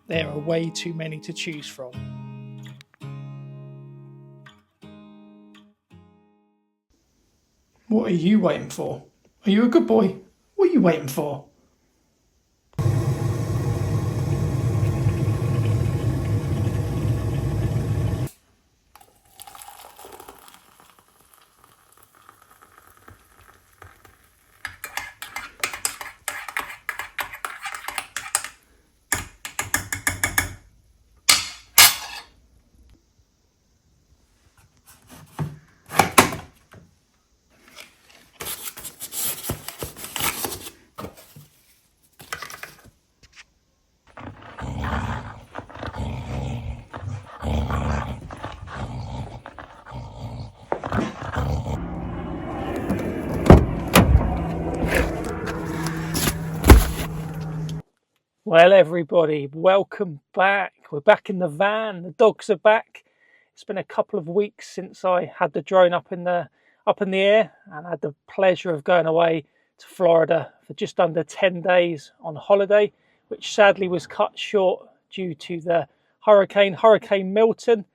there are way too many to choose from. What are you waiting for? Are you a good boy? What are you waiting for? Well, everybody, welcome back. We're back in the van. The dogs are back. It's been a couple of weeks since I had the drone up in the air, and I had the pleasure of going away to Florida for just under 10 days on holiday, which sadly was cut short due to the Hurricane Milton.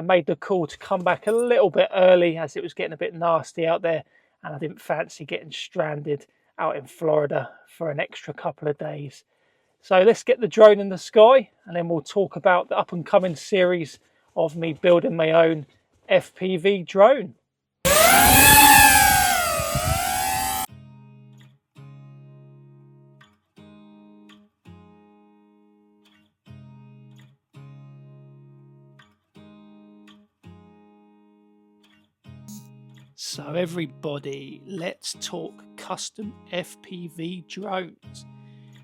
Made the call to come back a little bit early as it was getting a bit nasty out there, and I didn't fancy getting stranded out in Florida for an extra couple of days. So let's get the drone in the sky, and then we'll talk about the up and coming series of me building my own FPV drone. So everybody, let's talk custom FPV drones.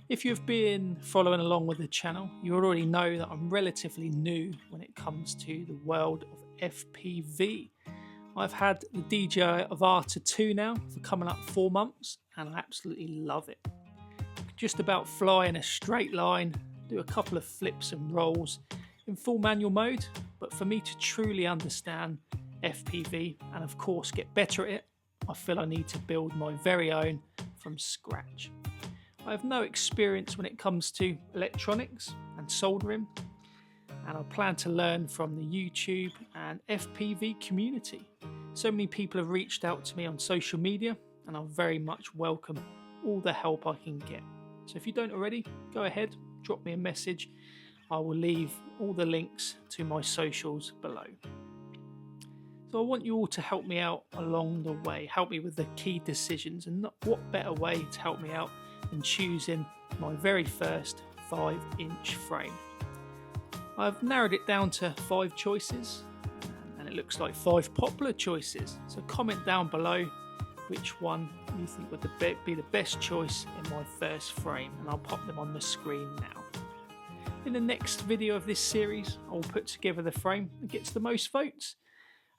If you've been following along with the channel, you already know that I'm relatively new when it comes to the world of FPV. I've had the DJI AVATA 2 now for coming up 4 months, and I absolutely love it. I can just about fly in a straight line, do a couple of flips and rolls in full manual mode, but for me to truly understand FPV and of course get better at it, I feel I need to build my very own from scratch. I have no experience when it comes to electronics and soldering, and I plan to learn from the YouTube and FPV community. So many people have reached out to me on social media, and I very much welcome all the help I can get. So if you don't already, go ahead, drop me a message. I will leave all the links to my socials below. So I want you all to help me out along the way, help me with the key decisions, and what better way to help me out than choosing my very first 5-inch frame. I've narrowed it down to 5 choices, and it looks like 5 popular choices. So comment down below which one you think would be the best choice in my first frame, and I'll pop them on the screen now. In the next video of this series, I will put together the frame that gets the most votes.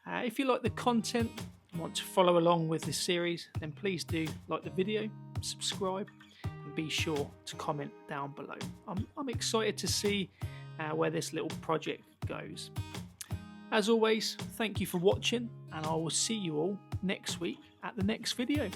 If you like the content and want to follow along with this series, then please do like the video, subscribe, and be sure to comment down below. I'm excited to see where this little project goes. As always, thank you for watching, and I will see you all next week at the next video.